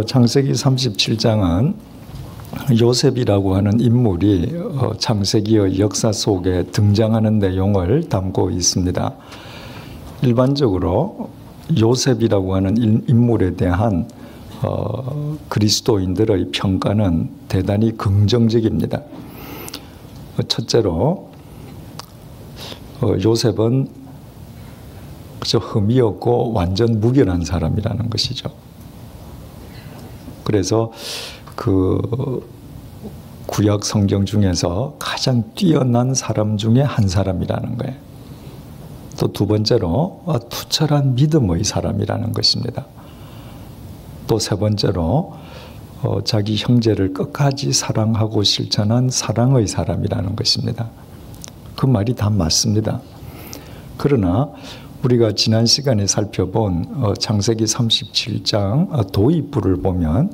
창세기 37장은 요셉이라고 하는 인물이 창세기의 역사 속에 등장하는 내용을 담고 있습니다. 일반적으로 요셉이라고 하는 인물에 대한 그리스도인들의 평가는 대단히 긍정적입니다. 첫째로 요셉은 그저 흠이 없고 완전 무결한 사람이라는 것이죠. 그래서 그 구약 성경 중에서 가장 뛰어난 사람 중에 한 사람이라는 거예요. 또 두 번째로 투철한 믿음의 사람이라는 것입니다. 또 세 번째로 자기 형제를 끝까지 사랑하고 실천한 사랑의 사람이라는 것입니다. 그 말이 다 맞습니다. 그러나 우리가 지난 시간에 살펴본 창세기 37장 도입부를 보면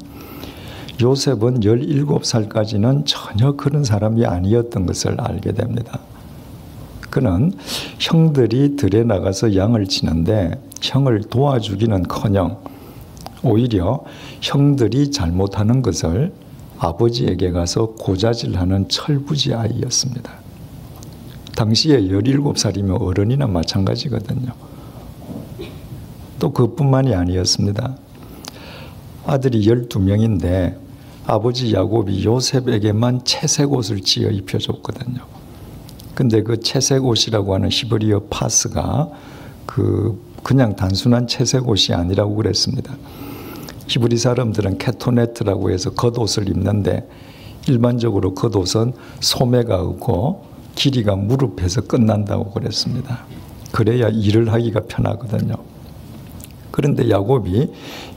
요셉은 17살까지는 전혀 그런 사람이 아니었던 것을 알게 됩니다. 그는 형들이 들에 나가서 양을 치는데 형을 도와주기는커녕 오히려 형들이 잘못하는 것을 아버지에게 가서 고자질하는 철부지 아이였습니다. 당시에 17살이면 어른이나 마찬가지거든요. 또 그뿐만이 아니었습니다. 아들이 12명인데 아버지 야곱이 요셉에게만 채색 옷을 지어 입혀줬거든요. 근데 그 채색 옷이라고 하는 히브리어 파스가 그냥 단순한 채색 옷이 아니라고 그랬습니다. 히브리 사람들은 케토네트라고 해서 겉옷을 입는데 일반적으로 겉옷은 소매가 없고 길이가 무릎에서 끝난다고 그랬습니다. 그래야 일을 하기가 편하거든요. 그런데 야곱이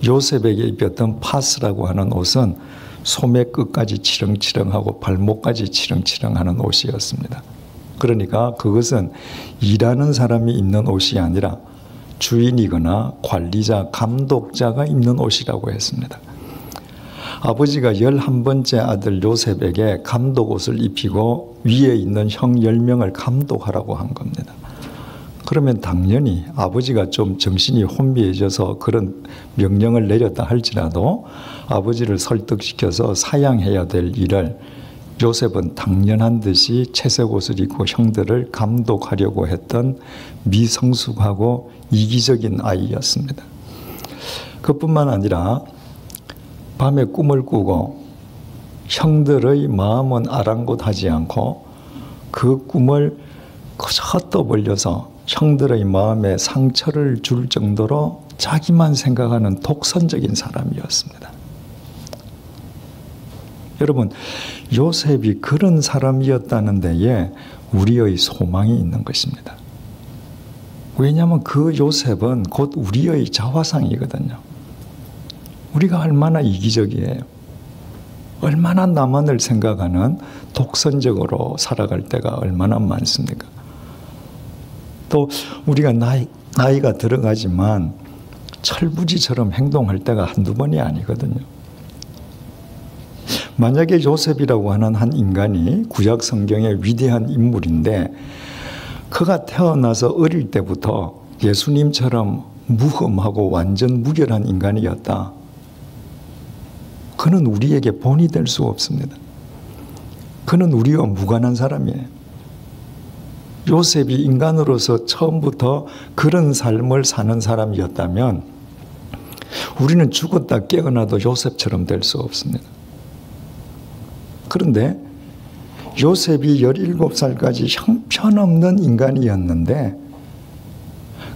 요셉에게 입혔던 파스라고 하는 옷은 소매 끝까지 치렁치렁하고 발목까지 치렁치렁하는 옷이었습니다. 그러니까 그것은 일하는 사람이 입는 옷이 아니라 주인이거나 관리자, 감독자가 입는 옷이라고 했습니다. 아버지가 11번째 아들 요셉에게 감독옷을 입히고 위에 있는 형 10명을 감독하라고 한 겁니다. 그러면 당연히 아버지가 좀 정신이 혼미해져서 그런 명령을 내렸다 할지라도 아버지를 설득시켜서 사양해야 될 일을 요셉은 당연한 듯이 채색 옷을 입고 형들을 감독하려고 했던 미성숙하고 이기적인 아이였습니다. 그뿐만 아니라 밤에 꿈을 꾸고 형들의 마음은 아랑곳하지 않고 그 꿈을 그저 떠벌려서 형들의 마음에 상처를 줄 정도로 자기만 생각하는 독선적인 사람이었습니다. 여러분, 요셉이 그런 사람이었다는 데에 우리의 소망이 있는 것입니다. 왜냐하면 그 요셉은 곧 우리의 자화상이거든요. 우리가 얼마나 이기적이에요. 얼마나 나만을 생각하는 독선적으로 살아갈 때가 얼마나 많습니까? 또 우리가 나이가 들어가지만 철부지처럼 행동할 때가 한두 번이 아니거든요. 만약에 요셉이라고 하는 한 인간이 구약 성경의 위대한 인물인데 그가 태어나서 어릴 때부터 예수님처럼 무흠하고 완전 무결한 인간이었다. 그는 우리에게 본이 될 수 없습니다. 그는 우리와 무관한 사람이에요. 요셉이 인간으로서 처음부터 그런 삶을 사는 사람이었다면 우리는 죽었다 깨어나도 요셉처럼 될 수 없습니다. 그런데 요셉이 17살까지 형편없는 인간이었는데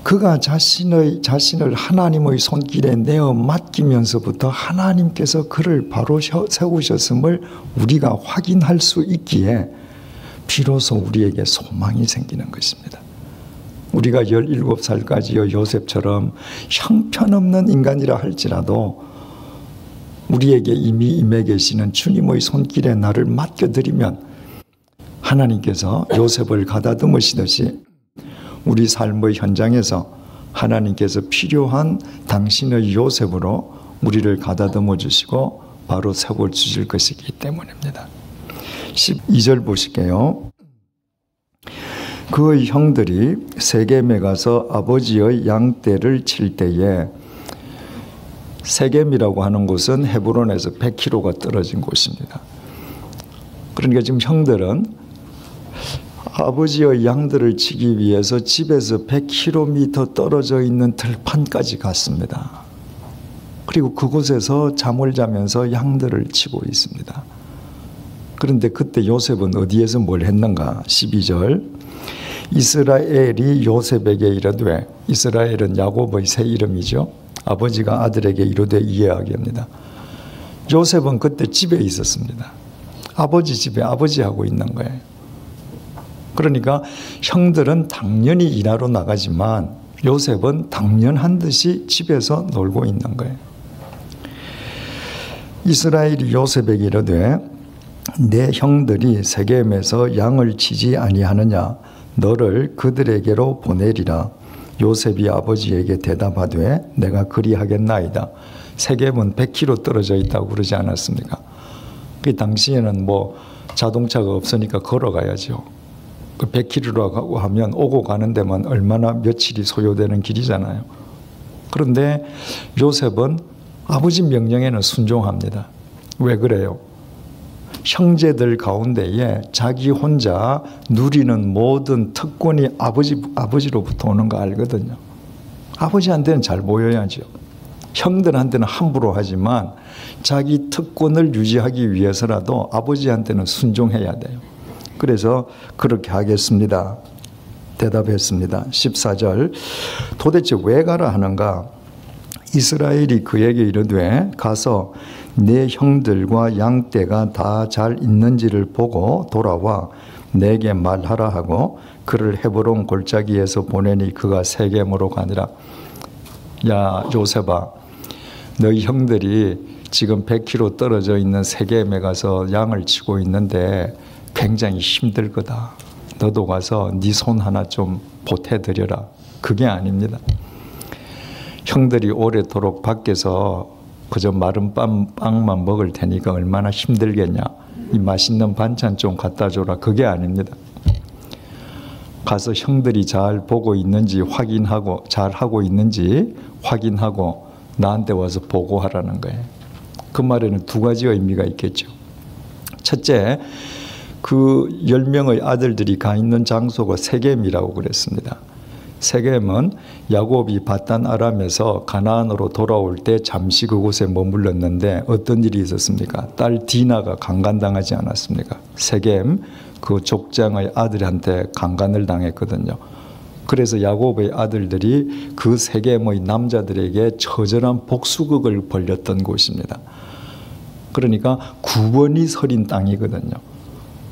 그가 자신을 하나님의 손길에 내어 맡기면서부터 하나님께서 그를 바로 세우셨음을 우리가 확인할 수 있기에 비로소 우리에게 소망이 생기는 것입니다. 우리가 17살까지의 요셉처럼 형편없는 인간이라 할지라도 우리에게 이미 임해 계시는 주님의 손길에 나를 맡겨드리면 하나님께서 요셉을 가다듬으시듯이 우리 삶의 현장에서 하나님께서 필요한 당신의 요셉으로 우리를 가다듬어 주시고 바로 세워 주실 것이기 때문입니다. 12절 보실게요. 그의 형들이 세겜에 가서 아버지의 양떼를 칠 때에 세겜이라고 하는 곳은 헤브론에서 100km가 떨어진 곳입니다. 그러니까 지금 형들은 아버지의 양들을 치기 위해서 집에서 100km 떨어져 있는 들판까지 갔습니다. 그리고 그곳에서 잠을 자면서 양들을 치고 있습니다. 그런데 그때 요셉은 어디에서 뭘 했는가? 12절 이스라엘이 요셉에게 이르되, 이스라엘은 야곱의 새 이름이죠. 아버지가 아들에게 이르되 이해하게 합니다. 요셉은 그때 집에 있었습니다. 아버지 집에 아버지하고 있는 거예요. 그러니까 형들은 당연히 일하러 나가지만 요셉은 당연한 듯이 집에서 놀고 있는 거예요. 이스라엘이 요셉에게 이르되 내 형들이 세겜에서 양을 치지 아니하느냐? 너를 그들에게로 보내리라. 요셉이 아버지에게 대답하되 내가 그리하겠나이다. 세겜은 100km 떨어져 있다고 그러지 않았습니까? 그 당시에는 뭐 자동차가 없으니까 걸어가야죠. 그 100km라고 하면 오고 가는 데만 얼마나 며칠이 소요되는 길이잖아요. 그런데 요셉은 아버지 명령에는 순종합니다. 왜 그래요? 형제들 가운데에 자기 혼자 누리는 모든 특권이 아버지로부터 오는 거 알거든요. 아버지한테는 잘 보여야죠. 형들한테는 함부로 하지만 자기 특권을 유지하기 위해서라도 아버지한테는 순종해야 돼요. 그래서 그렇게 하겠습니다. 대답했습니다. 14절 도대체 왜 가라 하는가? 이스라엘이 그에게 이르되 가서 내 형들과 양떼가 다 잘 있는지를 보고 돌아와 내게 말하라 하고 그를 헤브론 골짜기에서 보내니 그가 세겜으로 가니라. 야 요셉아, 너희 형들이 지금 100km 떨어져 있는 세겜에 가서 양을 치고 있는데 굉장히 힘들 거다. 너도 가서 네 손 하나 좀 보태드려라. 그게 아닙니다. 형들이 오래도록 밖에서 그저 마른 빵만 먹을 테니까 얼마나 힘들겠냐. 이 맛있는 반찬 좀 갖다 줘라. 그게 아닙니다. 가서 형들이 잘 보고 있는지 확인하고 잘 하고 있는지 확인하고 나한테 와서 보고하라는 거예요. 그 말에는 두 가지 의미가 있겠죠. 첫째, 그 10명의 아들들이 가 있는 장소가 세겜이라고 그랬습니다. 세겜은 야곱이 바단 아람에서 가나안으로 돌아올 때 잠시 그곳에 머물렀는데 어떤 일이 있었습니까? 딸 디나가 강간당하지 않았습니까? 세겜 그 족장의 아들한테 강간을 당했거든요. 그래서 야곱의 아들들이 그 세겜의 남자들에게 처절한 복수극을 벌였던 곳입니다. 그러니까 구원이 서린 땅이거든요.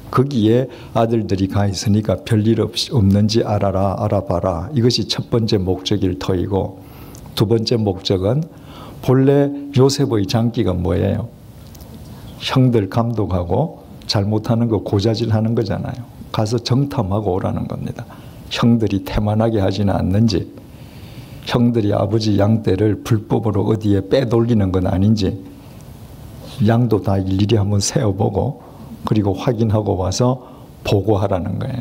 거기에 아들들이 가 있으니까 별일 없는지 알아봐라. 이것이 첫 번째 목적일 터이고, 두 번째 목적은 본래 요셉의 장기가 뭐예요? 형들 감독하고 잘못하는 거 고자질하는 거잖아요. 가서 정탐하고 오라는 겁니다. 형들이 태만하게 하지는 않는지, 형들이 아버지 양떼를 불법으로 어디에 빼돌리는 건 아닌지, 양도 다 일일이 한번 세어보고 그리고 확인하고 와서 보고하라는 거예요.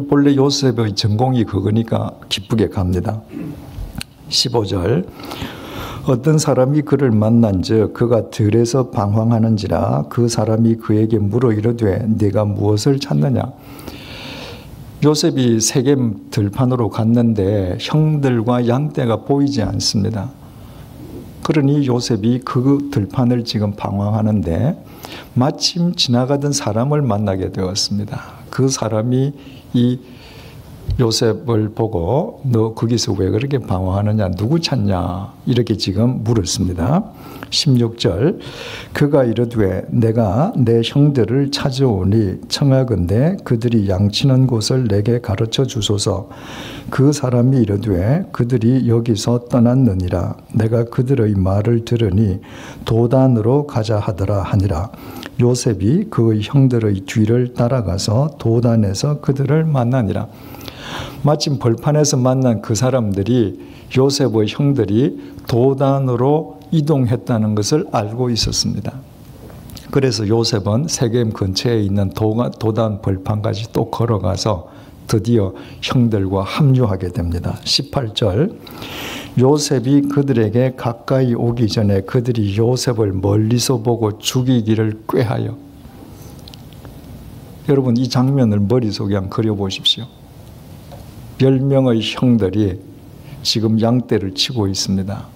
본래 요셉의 전공이 그거니까 기쁘게 갑니다. 15절 어떤 사람이 그를 만난즉 그가 들에서 방황하는지라 그 사람이 그에게 물어 이르되 네가 무엇을 찾느냐? 요셉이 세겜 들판으로 갔는데 형들과 양떼가 보이지 않습니다. 그러니 요셉이 그 들판을 지금 방황하는데 마침 지나가던 사람을 만나게 되었습니다. 그 사람이 이 요셉을 보고 너 거기서 왜 그렇게 방황하느냐, 누구 찾냐 이렇게 지금 물었습니다. 16절 그가 이르되 내가 내 형들을 찾아오니 청하건대 그들이 양치는 곳을 내게 가르쳐 주소서. 그 사람이 이르되 그들이 여기서 떠났느니라. 내가 그들의 말을 들으니 도단으로 가자 하더라 하니라. 요셉이 그의 형들의 뒤를 따라가서 도단에서 그들을 만나니라. 마침 벌판에서 만난 그 사람들이 요셉의 형들이 도단으로 이동했다는 것을 알고 있었습니다. 그래서 요셉은 세겜 근처에 있는 도단 벌판까지 또 걸어가서 드디어 형들과 합류하게 됩니다. 18절 요셉이 그들에게 가까이 오기 전에 그들이 요셉을 멀리서 보고 죽이기를 꾀하여. 여러분 이 장면을 머릿속에 한번 그려보십시오. 10명의 형들이 지금 양떼를 치고 있습니다.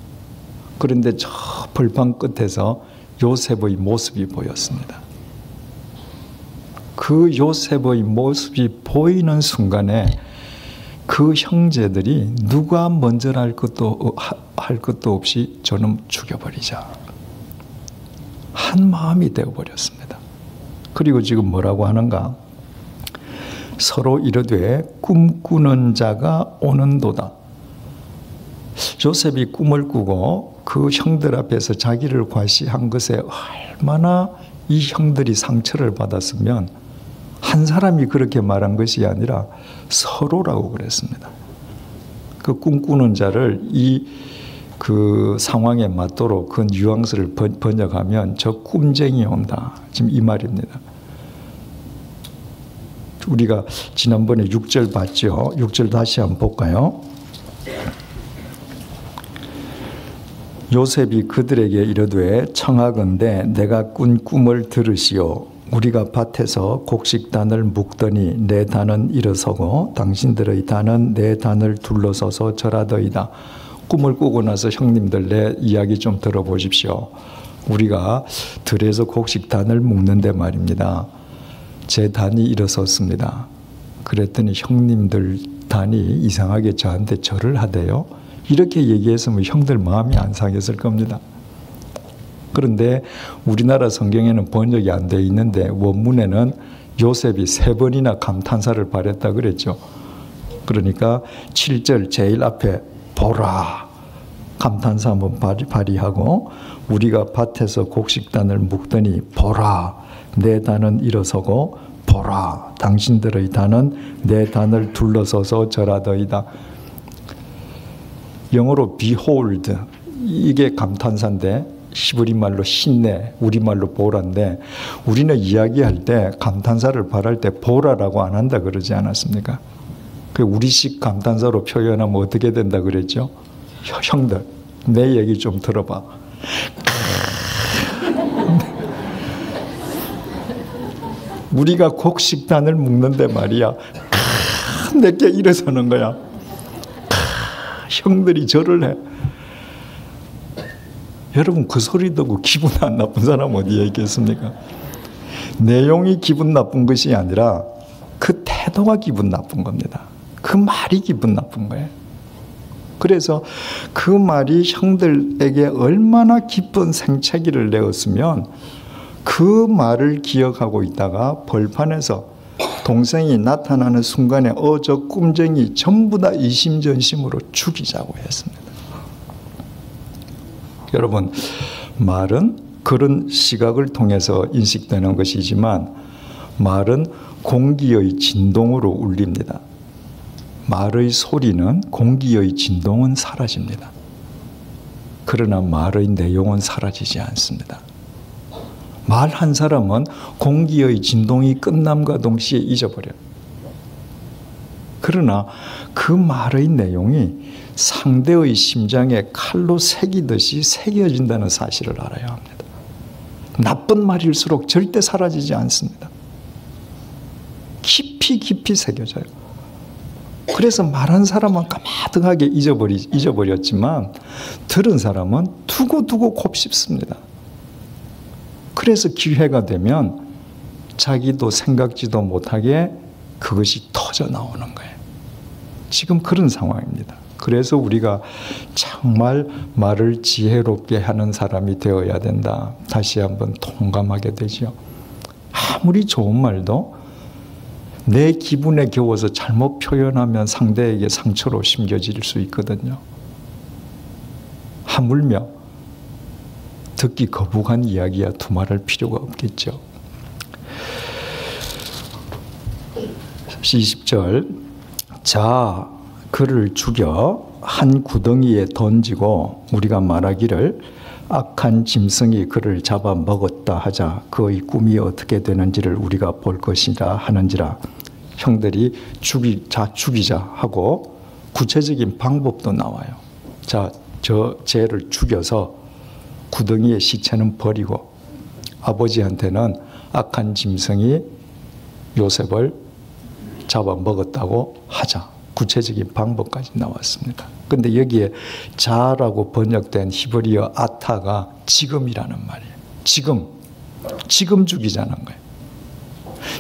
그런데 저 벌판 끝에서 요셉의 모습이 보였습니다. 그 요셉의 모습이 보이는 순간에 그 형제들이 누가 먼저라 할 것도 없이 저놈 죽여버리자. 한 마음이 되어버렸습니다. 그리고 지금 뭐라고 하는가? 서로 이르되 꿈꾸는 자가 오는도다. 요셉이 꿈을 꾸고 그 형들 앞에서 자기를 과시한 것에 얼마나 이 형들이 상처를 받았으면 한 사람이 그렇게 말한 것이 아니라 서로라고 그랬습니다. 그 꿈꾸는 자를 그 상황에 맞도록 그 뉘앙스를 번역하면 저 꿈쟁이 온다. 지금 이 말입니다. 우리가 지난번에 6절 봤죠. 6절 다시 한번 볼까요? 요셉이 그들에게 이르되 청하건대 내가 꾼 꿈을 들으시오. 우리가 밭에서 곡식단을 묶더니 내 단은 일어서고 당신들의 단은 내 단을 둘러서서 절하더이다. 꿈을 꾸고 나서 형님들 내 이야기 좀 들어보십시오. 우리가 들에서 곡식단을 묶는데 말입니다. 제 단이 일어섰습니다. 그랬더니 형님들 단이 이상하게 저한테 절을 하대요. 이렇게 얘기했으면 형들 마음이 안 상했을 겁니다. 그런데 우리나라 성경에는 번역이 안 돼 있는데 원문에는 요셉이 3번이나 감탄사를 발했다 그랬죠. 그러니까 7절 제일 앞에 보라 감탄사 한번 발휘하고 우리가 밭에서 곡식단을 묶더니 보라 내 단은 일어서고 보라 당신들의 단은 내 단을 둘러서서 절하더이다. 영어로 behold 이게 감탄사인데 히브리 말로 신내, 우리말로 보라인데 우리는 이야기할 때 감탄사를 발할 때 보라라고 안 한다 그러지 않았습니까? 그 우리식 감탄사로 표현하면 어떻게 된다 그랬죠? 형들 내 얘기 좀 들어봐. 우리가 곡식단을 묶는데 말이야. 내게 일어서는 거야. 형들이 절을 해. 여러분 그 소리 듣고 기분 안 나쁜 사람 어디에 있겠습니까? 내용이 기분 나쁜 것이 아니라 그 태도가 기분 나쁜 겁니다. 그 말이 기분 나쁜 거예요. 그래서 그 말이 형들에게 얼마나 기쁜 생채기를 내었으면 그 말을 기억하고 있다가 벌판에서 동생이 나타나는 순간에 저 꿈쟁이 전부 다 이심전심으로 죽이자고 했습니다. 여러분 말은 그런 시각을 통해서 인식되는 것이지만 말은 공기의 진동으로 울립니다. 말의 소리는 공기의 진동은 사라집니다. 그러나 말의 내용은 사라지지 않습니다. 말 한 사람은 공기의 진동이 끝남과 동시에 잊어버려요. 그러나 그 말의 내용이 상대의 심장에 칼로 새기듯이 새겨진다는 사실을 알아야 합니다. 나쁜 말일수록 절대 사라지지 않습니다. 깊이 깊이 새겨져요. 그래서 말한 사람은 까마득하게 잊어버렸지만 들은 사람은 두고두고 곱씹습니다. 그래서 기회가 되면 자기도 생각지도 못하게 그것이 터져 나오는 거예요. 지금 그런 상황입니다. 그래서 우리가 정말 말을 지혜롭게 하는 사람이 되어야 된다. 다시 한번 통감하게 되죠. 아무리 좋은 말도 내 기분에 겨워서 잘못 표현하면 상대에게 상처로 심겨질 수 있거든요. 하물며 듣기 거북한 이야기야 두말할 필요가 없겠죠. 20절 자 그를 죽여 한 구덩이에 던지고 우리가 말하기를 악한 짐승이 그를 잡아먹었다 하자 그의 꿈이 어떻게 되는지를 우리가 볼 것이라 하는지라. 형들이 죽이자 하고 구체적인 방법도 나와요. 자, 저 쟤를 죽여서 구덩이에 시체는 버리고 아버지한테는 악한 짐승이 요셉을 잡아먹었다고 하자. 구체적인 방법까지 나왔습니다. 근데 여기에 자라고 번역된 히브리어 아타가 지금이라는 말이에요. 지금 죽이자는 거예요.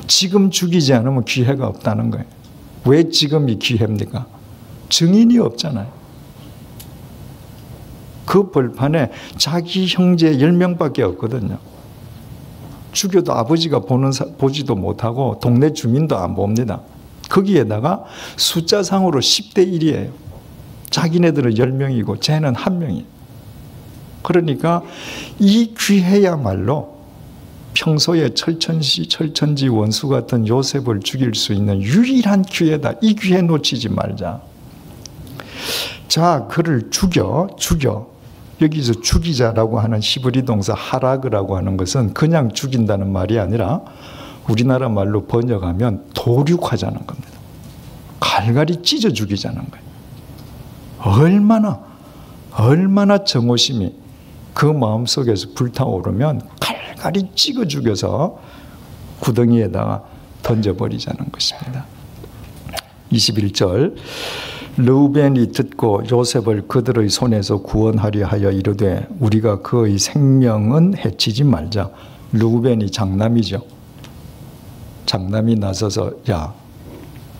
지금 죽이지 않으면 기회가 없다는 거예요. 왜 지금이 기회입니까? 증인이 없잖아요. 그 벌판에 자기 형제 10명밖에 없거든요. 죽여도 아버지가 보지도 못하고 동네 주민도 안 봅니다. 거기에다가 숫자상으로 10대 1이에요. 자기네들은 10명이고 쟤는 1명이에요. 그러니까 이 기회야말로 평소에 철천지 원수 같은 요셉을 죽일 수 있는 유일한 기회다. 이 기회 놓치지 말자. 자, 그를 죽여. 여기서 죽이자라고 하는 히브리 동사 하라그라고 하는 것은 그냥 죽인다는 말이 아니라 우리나라 말로 번역하면 도륙하자는 겁니다. 갈갈이 찢어 죽이자는 거예요. 얼마나 정오심이 그 마음속에서 불타오르면 갈갈이 찍어 죽여서 구덩이에다가 던져버리자는 것입니다. 21절 르우벤이 듣고 요셉을 그들의 손에서 구원하려 하여 이르되 우리가 그의 생명은 해치지 말자. 르우벤이 장남이죠. 장남이 나서서 야,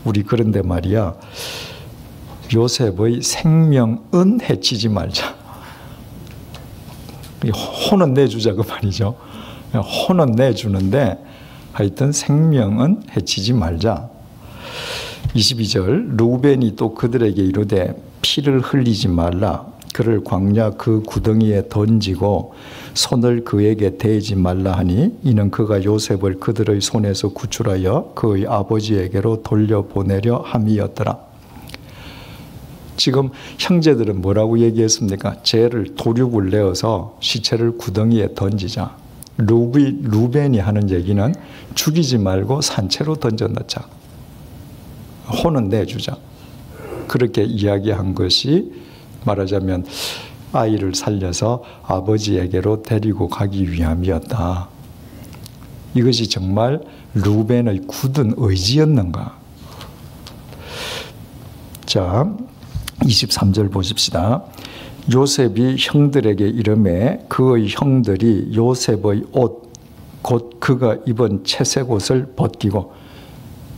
우리 그런데 말이야, 요셉의 생명은 해치지 말자. 혼은 내주자 그 말이죠. 혼은 내주는데 하여튼 생명은 해치지 말자. 22절 르우벤이 또 그들에게 이르되 피를 흘리지 말라. 그를 광야 그 구덩이에 던지고 손을 그에게 대지 말라 하니 이는 그가 요셉을 그들의 손에서 구출하여 그의 아버지에게로 돌려보내려 함이었더라. 지금 형제들은 뭐라고 얘기했습니까? 쟤를 도륙을 내어서 시체를 구덩이에 던지자. 루벤이 하는 얘기는 죽이지 말고 산채로 던져 넣자. 혼은 내주자. 그렇게 이야기한 것이 말하자면 아이를 살려서 아버지에게로 데리고 가기 위함이었다. 이것이 정말 루벤의 굳은 의지였는가? 자, 23절 보십시다. 요셉이 형들에게 이르매 그의 형들이 요셉의 옷 곧 그가 입은 채색 옷을 벗기고,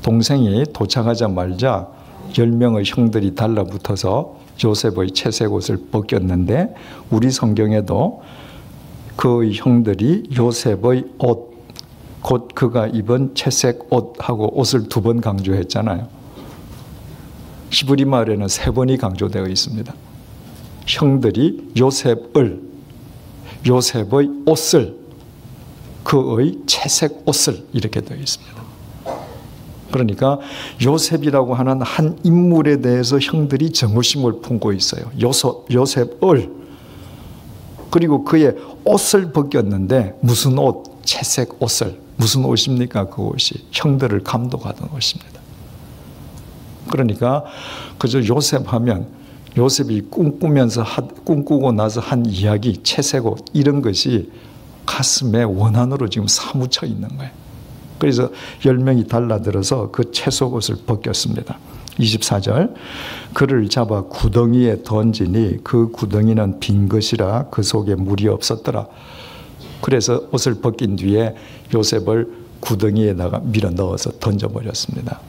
동생이 도착하자마자 10명의 형들이 달라붙어서 요셉의 채색 옷을 벗겼는데 우리 성경에도 그의 형들이 요셉의 옷 곧 그가 입은 채색 옷하고 옷을 2번 강조했잖아요. 히브리 말에는 3번이 강조되어 있습니다. 형들이 요셉의 옷을, 그의 채색 옷을 이렇게 되어 있습니다. 그러니까 요셉이라고 하는 한 인물에 대해서 형들이 정오심을 품고 있어요. 요셉을, 그리고 그의 옷을 벗겼는데 무슨 옷? 채색 옷을. 무슨 옷입니까? 그 옷이 형들을 감독하던 옷입니다. 그러니까 그저 요셉 하면 요셉이 꿈꾸고 나서 한 이야기, 채색 옷 이런 것이 가슴에 원한으로 지금 사무쳐 있는 거예요. 그래서 10명이 달라들어서 그 채색 옷을 벗겼습니다. 24절 그를 잡아 구덩이에 던지니 그 구덩이는 빈 것이라 그 속에 물이 없었더라. 그래서 옷을 벗긴 뒤에 요셉을 구덩이에다가 밀어 넣어서 던져버렸습니다.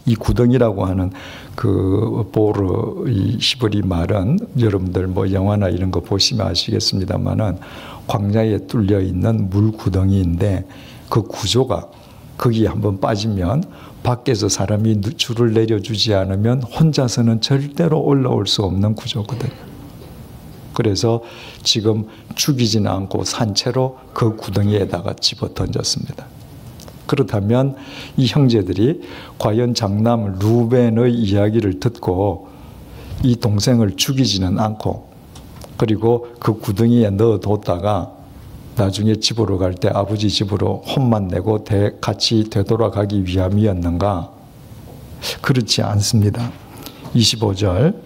이 구덩이라고 하는 그 보르 이 히브리 말은 여러분들 뭐 영화나 이런 거 보시면 아시겠습니다만은 광야에 뚫려 있는 물 구덩이인데 그 구조가 거기에 한번 빠지면 밖에서 사람이 줄을 내려주지 않으면 혼자서는 절대로 올라올 수 없는 구조거든요. 그래서 지금 죽이지는 않고 산채로 그 구덩이에다가 집어 던졌습니다. 그렇다면 이 형제들이 과연 장남 루벤의 이야기를 듣고 이 동생을 죽이지는 않고 그리고 그 구덩이에 넣어뒀다가 나중에 집으로 갈 때 아버지 집으로 혼만 내고 같이 되돌아가기 위함이었는가? 그렇지 않습니다. 25절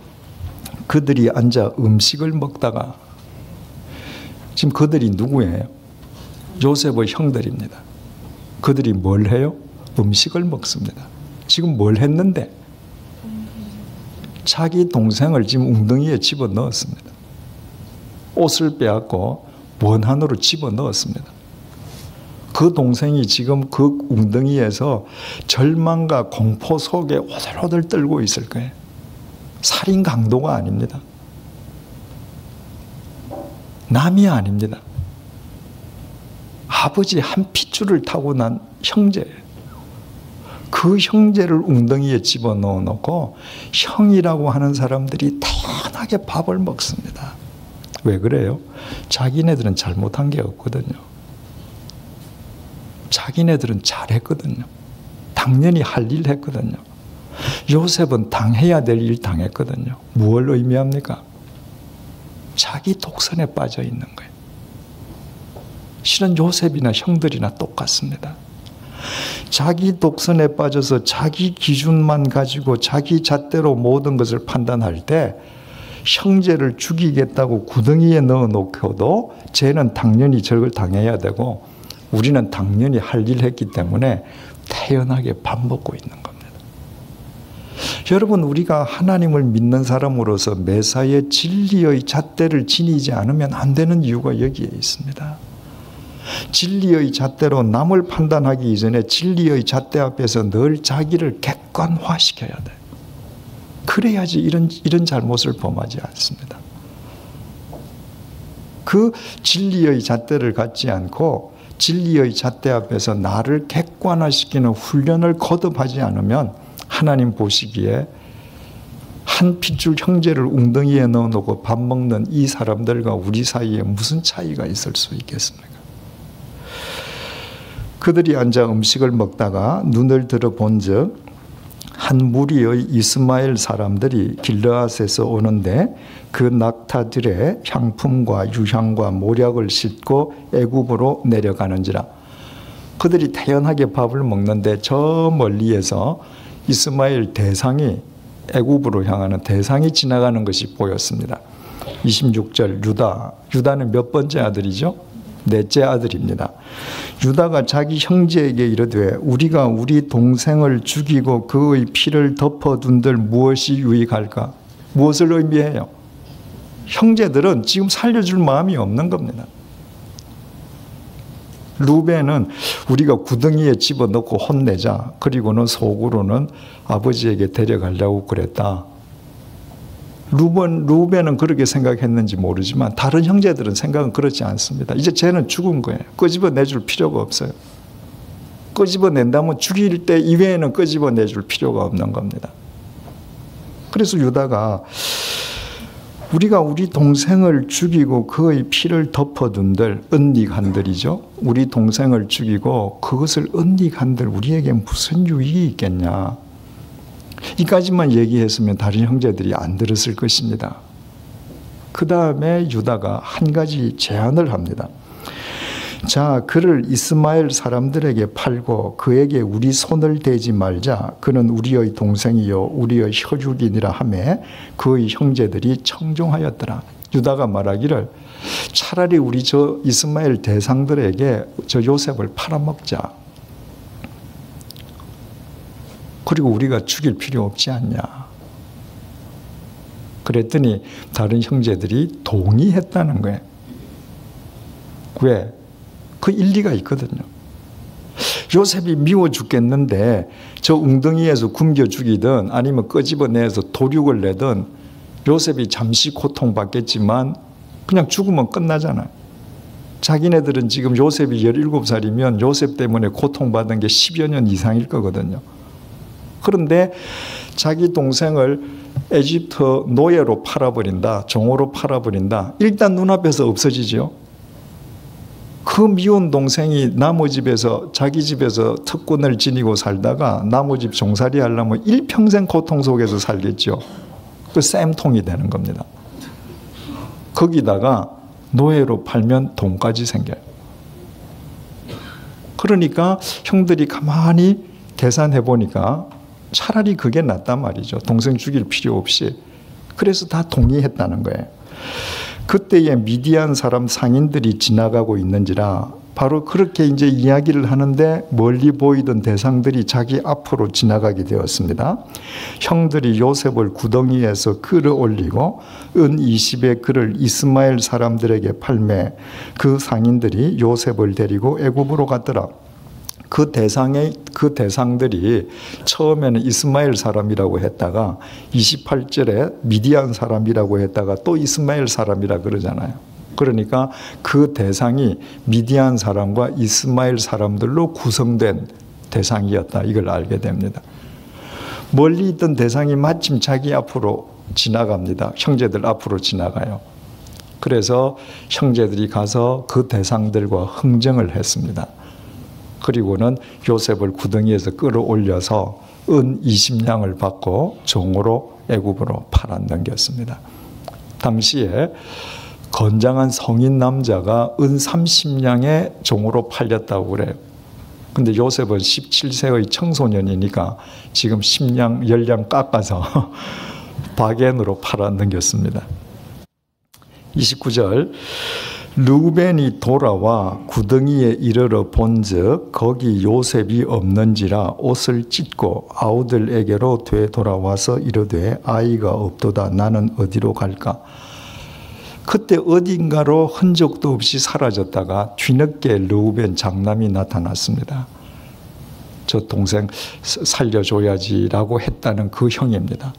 그들이 앉아 음식을 먹다가, 지금 그들이 누구예요? 요셉의 형들입니다. 그들이 뭘 해요? 음식을 먹습니다. 지금 뭘 했는데? 자기 동생을 지금 웅덩이에 집어넣었습니다. 옷을 빼앗고 원한으로 집어넣었습니다. 그 동생이 지금 그 웅덩이에서 절망과 공포 속에 오들오들 떨고 있을 거예요. 살인 강도가 아닙니다. 남이 아닙니다. 아버지 한 핏줄을 타고 난 형제예요. 그 형제를 웅덩이에 집어넣어 놓고 형이라고 하는 사람들이 태연하게 밥을 먹습니다. 왜 그래요? 자기네들은 잘못한 게 없거든요. 자기네들은 잘했거든요. 당연히 할 일 했거든요. 요셉은 당해야 될 일 당했거든요. 무엇을 의미합니까? 자기 독선에 빠져 있는 거예요. 실은 요셉이나 형들이나 똑같습니다. 자기 독선에 빠져서 자기 기준만 가지고 자기 잣대로 모든 것을 판단할 때 형제를 죽이겠다고 구덩이에 넣어놓고도 쟤는 당연히 저걸 당해야 되고 우리는 당연히 할 일 했기 때문에 태연하게 밥 먹고 있는 겁니다. 여러분, 우리가 하나님을 믿는 사람으로서 매사에 진리의 잣대를 지니지 않으면 안 되는 이유가 여기에 있습니다. 진리의 잣대로 남을 판단하기 이전에 진리의 잣대 앞에서 늘 자기를 객관화시켜야 돼요. 그래야지 이런 잘못을 범하지 않습니다. 그 진리의 잣대를 갖지 않고 진리의 잣대 앞에서 나를 객관화시키는 훈련을 거듭하지 않으면 하나님 보시기에 한 핏줄 형제를 웅덩이에 넣어놓고 밥 먹는 이 사람들과 우리 사이에 무슨 차이가 있을 수 있겠습니까? 그들이 앉아 음식을 먹다가 눈을 들어본즉 한 무리의 이스마엘 사람들이 길르앗에서 오는데 그 낙타들의 향품과 유향과 모략을 싣고 애굽으로 내려가는지라. 그들이 태연하게 밥을 먹는데 저 멀리에서 이스마엘 대상이, 애굽으로 향하는 대상이 지나가는 것이 보였습니다. 26절 유다는 몇 번째 아들이죠? 넷째 아들입니다. 유다가 자기 형제에게 이르되 우리가 우리 동생을 죽이고 그의 피를 덮어둔들 무엇이 유익할까? 무엇을 의미해요? 형제들은 지금 살려줄 마음이 없는 겁니다. 루벤은 우리가 구덩이에 집어넣고 혼내자. 그리고는 속으로는 아버지에게 데려가려고 그랬다. 루벤은 그렇게 생각했는지 모르지만 다른 형제들은 생각은 그렇지 않습니다. 이제 쟤는 죽은 거예요. 끄집어내줄 필요가 없어요. 끄집어낸다면 죽일 때 이외에는 끄집어내줄 필요가 없는 겁니다. 그래서 유다가 우리가 우리 동생을 죽이고 그의 피를 덮어둔들, 은닉한들이죠. 우리 동생을 죽이고 그것을 은닉한들 우리에게 무슨 유익이 있겠냐. 이까지만 얘기했으면 다른 형제들이 안 들었을 것입니다. 그 다음에 유다가 한 가지 제안을 합니다. 자, 그를 이스마엘 사람들에게 팔고 그에게 우리 손을 대지 말자. 그는 우리의 동생이요 우리의 혈육이니라 하매 그의 형제들이 청종하였더라. 유다가 말하기를 차라리 우리 저 이스마엘 대상들에게 저 요셉을 팔아먹자. 그리고 우리가 죽일 필요 없지 않냐. 그랬더니 다른 형제들이 동의했다는 거예요. 왜? 그 일리가 있거든요. 요셉이 미워 죽겠는데 저 웅덩이에서 굶겨 죽이든 아니면 끄집어내서 도륙을 내든 요셉이 잠시 고통받겠지만 그냥 죽으면 끝나잖아요. 자기네들은 지금 요셉이 17살이면 요셉 때문에 고통받은 게 10여 년 이상일 거거든요. 그런데 자기 동생을 에집트 노예로 팔아버린다, 종으로 팔아버린다. 일단 눈앞에서 없어지죠. 그 미운 동생이 나무 집에서, 자기 집에서 특권을 지니고 살다가 나무 집 종살이 하려면 일평생 고통 속에서 살겠죠. 그 쌤통이 되는 겁니다. 거기다가 노예로 팔면 돈까지 생겨요. 그러니까 형들이 가만히 계산해 보니까 차라리 그게 낫단 말이죠. 동생 죽일 필요 없이. 그래서 다 동의했다는 거예요. 그때에 미디안 사람 상인들이 지나가고 있는지라 바로 그렇게 이제 이야기를 하는데 멀리 보이던 대상들이 자기 앞으로 지나가게 되었습니다. 형들이 요셉을 구덩이에서 끌어올리고 은 20의 그를 이스마엘 사람들에게 팔매 그 상인들이 요셉을 데리고 애굽으로 갔더라. 그 대상들이 처음에는 이스마엘 사람이라고 했다가 28절에 미디안 사람이라고 했다가 또 이스마엘 사람이라 그러잖아요. 그러니까 그 대상이 미디안 사람과 이스마엘 사람들로 구성된 대상이었다. 이걸 알게 됩니다. 멀리 있던 대상이 마침 자기 앞으로 지나갑니다. 형제들 앞으로 지나가요. 그래서 형제들이 가서 그 대상들과 흥정을 했습니다. 그리고는 요셉을 구덩이에서 끌어올려서 은 20냥을 받고 종으로 애굽으로 팔아 넘겼습니다. 당시에 건장한 성인 남자가 은 30냥의 종으로 팔렸다고 그래요. 근데 요셉은 17세의 청소년이니까 지금 10냥, 10냥 깎아서 바겐으로 팔아 넘겼습니다. 29절 르우벤이 돌아와 구덩이에 이르러 본즉 거기 요셉이 없는지라 옷을 찢고 아우들에게로 되돌아와서 이르되 아이가 없도다. 나는 어디로 갈까? 그때 어딘가로 흔적도 없이 사라졌다가 뒤늦게 르우벤 장남이 나타났습니다. 저 동생 살려줘야지라고 했다는 그 형입니다.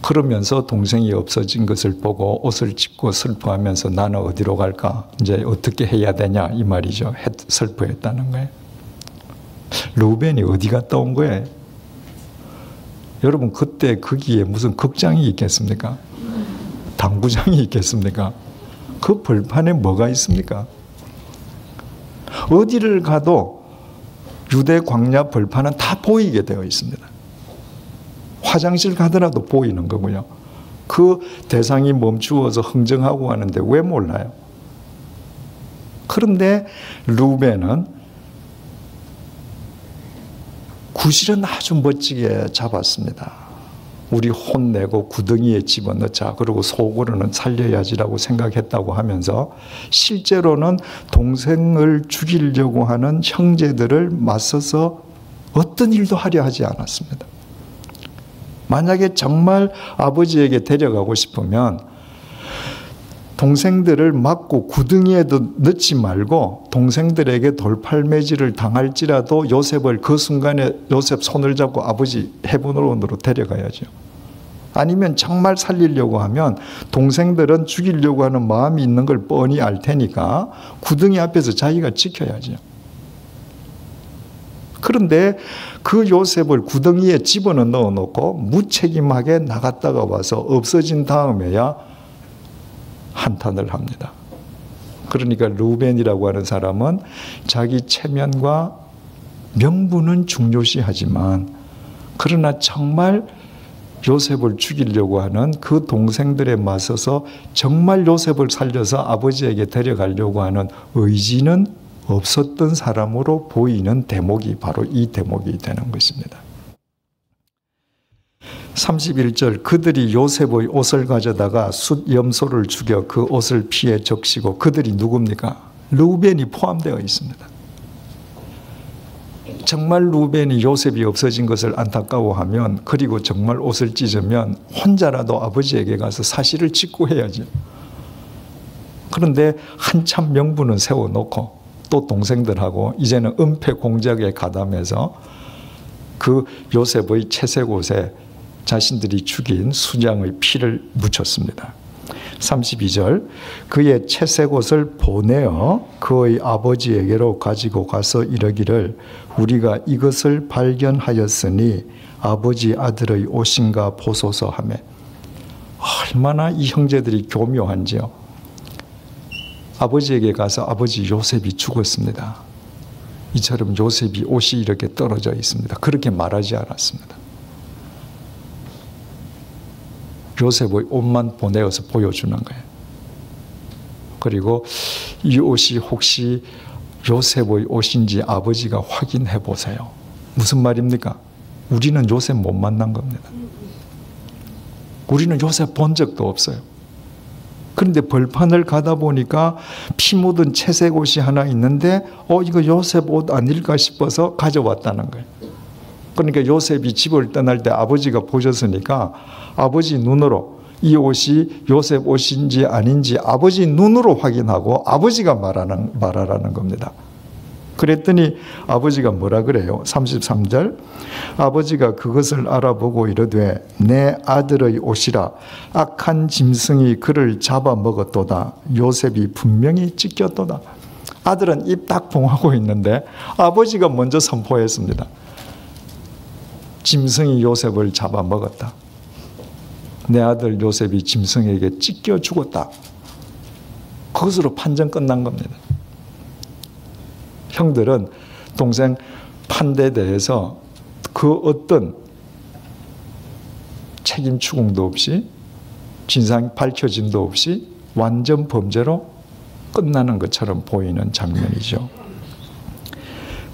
그러면서 동생이 없어진 것을 보고 옷을 찢고 슬퍼하면서 나는 어디로 갈까? 이제 어떻게 해야 되냐? 이 말이죠. 슬퍼했다는 거예요. 르우벤이 어디 갔다 온 거예요? 여러분 그때 거기에 무슨 극장이 있겠습니까? 당구장이 있겠습니까? 그 벌판에 뭐가 있습니까? 어디를 가도 유대 광야 벌판은 다 보이게 되어 있습니다. 화장실 가더라도 보이는 거고요. 그 대상이 멈추어서 흥정하고 하는데 왜 몰라요? 그런데 르우벤은 구실은 아주 멋지게 잡았습니다. 우리 혼내고 구덩이에 집어넣자. 그리고 속으로는 살려야지라고 생각했다고 하면서 실제로는 동생을 죽이려고 하는 형제들을 맞서서 어떤 일도 하려 하지 않았습니다. 만약에 정말 아버지에게 데려가고 싶으면 동생들을 막고 구덩이에도 넣지 말고 동생들에게 돌팔매질을 당할지라도 요셉을 그 순간에 요셉 손을 잡고 아버지 헤브론으로 데려가야죠. 아니면 정말 살리려고 하면 동생들은 죽이려고 하는 마음이 있는 걸 뻔히 알 테니까 구덩이 앞에서 자기가 지켜야죠. 그런데 그 요셉을 구덩이에 집어넣어 놓고 무책임하게 나갔다가 와서 없어진 다음에야 한탄을 합니다. 그러니까 르우벤이라고 하는 사람은 자기 체면과 명분은 중요시하지만 그러나 정말 요셉을 죽이려고 하는 그 동생들에 맞서서 정말 요셉을 살려서 아버지에게 데려가려고 하는 의지는 없었던 사람으로 보이는 대목이 바로 이 대목이 되는 것입니다. 31절 그들이 요셉의 옷을 가져다가 숫 염소를 죽여 그 옷을 피에 적시고 그들이 누굽니까? 르우벤이 포함되어 있습니다. 정말 르우벤이 요셉이 없어진 것을 안타까워하면 그리고 정말 옷을 찢으면 혼자라도 아버지에게 가서 사실을 직구해야죠. 그런데 한참 명분은 세워놓고 또 동생들하고 이제는 은폐 공작에 가담해서 그 요셉의 채색옷에 자신들이 죽인 수장의 피를 묻혔습니다. 32절 그의 채색옷을 보내어 그의 아버지에게로 가지고 가서 이르기를 우리가 이것을 발견하였으니 아버지 아들의 옷인가 보소서 하며 얼마나 이 형제들이 교묘한지요. 아버지에게 가서 아버지 요셉이 죽었습니다. 이처럼 요셉이 옷이 이렇게 떨어져 있습니다. 그렇게 말하지 않았습니다. 요셉의 옷만 보내어서 보여주는 거예요. 그리고 이 옷이 혹시 요셉의 옷인지 아버지가 확인해 보세요. 무슨 말입니까? 우리는 요셉 못 만난 겁니다. 우리는 요셉 본 적도 없어요. 그런데 벌판을 가다 보니까 피 묻은 채색 옷이 하나 있는데 이거 요셉 옷 아닐까 싶어서 가져왔다는 거예요. 그러니까 요셉이 집을 떠날 때 아버지가 보셨으니까 아버지 눈으로 이 옷이 요셉 옷인지 아닌지 아버지 눈으로 확인하고 아버지가 말하라는 겁니다. 그랬더니 아버지가 뭐라 그래요? 33절 아버지가 그것을 알아보고 이르되 내 아들의 옷이라 악한 짐승이 그를 잡아먹었도다. 요셉이 분명히 찢겼도다. 아들은 입 딱 봉하고 있는데 아버지가 먼저 선포했습니다. 짐승이 요셉을 잡아먹었다. 내 아들 요셉이 짐승에게 찢겨 죽었다. 그것으로 판정 끝난 겁니다. 형들은 동생 판대에 대해서 그 어떤 책임 추궁도 없이 진상 밝혀짐도 없이 완전 범죄로 끝나는 것처럼 보이는 장면이죠.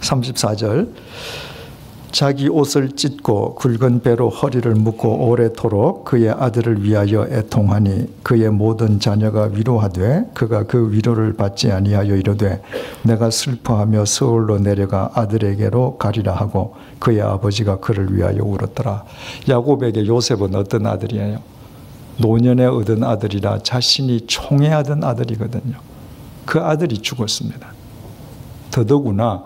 34절 자기 옷을 찢고 굵은 배로 허리를 묶고 오래도록 그의 아들을 위하여 애통하니 그의 모든 자녀가 위로하되 그가 그 위로를 받지 아니하여 이르되 내가 슬퍼하며 서울로 내려가 아들에게로 가리라 하고 그의 아버지가 그를 위하여 울었더라. 야곱에게 요셉은 어떤 아들이에요? 노년에 얻은 아들이라 자신이 총애하던 아들이거든요. 그 아들이 죽었습니다. 더더구나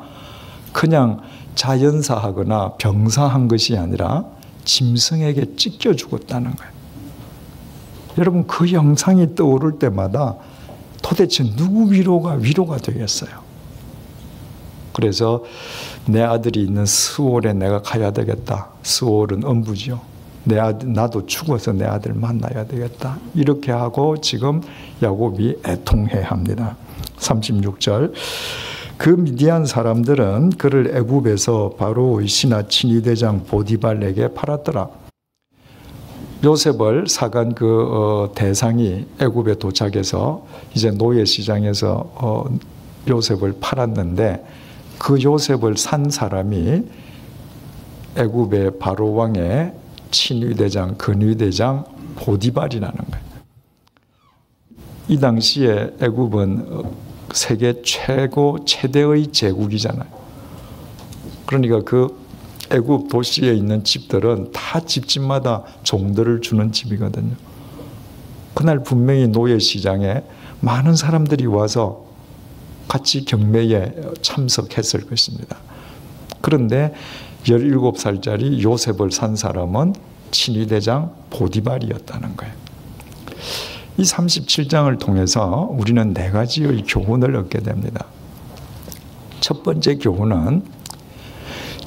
그냥 자연사하거나 병사한 것이 아니라 짐승에게 찢겨 죽었다는 거예요. 여러분 그 영상이 떠오를 때마다 도대체 누구 위로가 되겠어요? 그래서 내 아들이 있는 스올에 내가 가야 되겠다. 스올은 엄부지요. 나도 죽어서 내 아들 만나야 되겠다. 이렇게 하고 지금 야곱이 애통해 합니다. 36절 그 미디안 사람들은 그를 애굽에서 바로의 신하 친위대장 보디발에게 팔았더라. 요셉을 사간 대상이 애굽에 도착해서 이제 노예 시장에서 요셉을 팔았는데 그 요셉을 산 사람이 애굽의 바로 왕의 친위대장, 근위대장 보디발이라는 거예요. 이 당시에 애굽은 세계 최대의 제국이잖아요. 그러니까 그 애굽 도시에 있는 집들은 다 집집마다 종들을 주는 집이거든요. 그날 분명히 노예 시장에 많은 사람들이 와서 같이 경매에 참석했을 것입니다. 그런데 17살짜리 요셉을 산 사람은 친위대장 보디발이었다는 거예요. 이 37장을 통해서 우리는 4가지의 교훈을 얻게 됩니다. 첫 번째 교훈은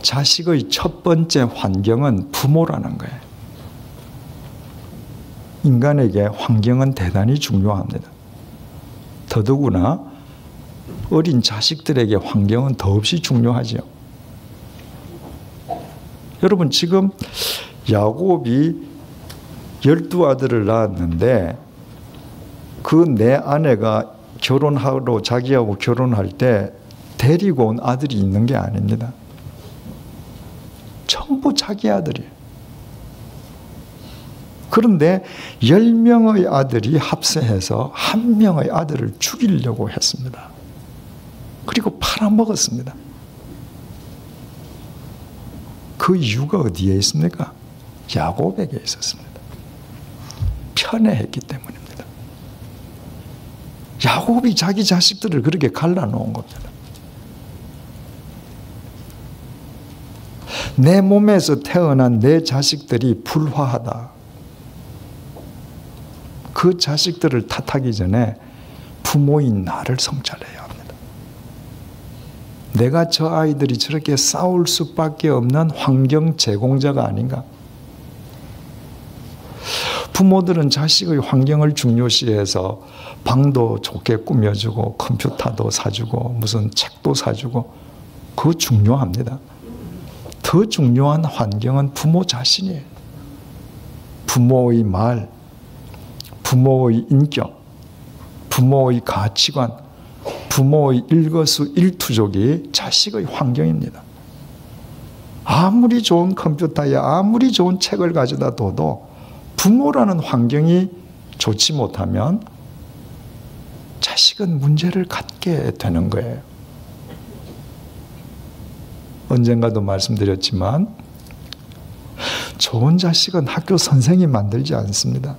자식의 첫 번째 환경은 부모라는 거예요. 인간에게 환경은 대단히 중요합니다. 더더구나 어린 자식들에게 환경은 더없이 중요하죠. 여러분 지금 야곱이 12아들을 낳았는데 그 내 아내가 결혼하러 자기하고 결혼할 때 데리고 온 아들이 있는 게 아닙니다. 전부 자기 아들이에요. 그런데 10명의 아들이 합세해서 1명의 아들을 죽이려고 했습니다. 그리고 팔아먹었습니다. 그 이유가 어디에 있습니까? 야곱에게 있었습니다. 편애했기 때문입니다. 야곱이 자기 자식들을 그렇게 갈라놓은 겁니다. 내 몸에서 태어난 내 자식들이 불화하다. 그 자식들을 탓하기 전에 부모인 나를 성찰해야 합니다. 내가 저 아이들이 저렇게 싸울 수밖에 없는 환경 제공자가 아닌가? 부모들은 자식의 환경을 중요시해서 방도 좋게 꾸며주고 컴퓨터도 사주고 무슨 책도 사주고 그거 중요합니다. 더 중요한 환경은 부모 자신이에요. 부모의 말, 부모의 인격, 부모의 가치관, 부모의 일거수일투족이 자식의 환경입니다. 아무리 좋은 컴퓨터에 아무리 좋은 책을 가져다 둬도 부모라는 환경이 좋지 못하면 자식은 문제를 갖게 되는 거예요. 언젠가도 말씀드렸지만 좋은 자식은 학교 선생이 만들지 않습니다.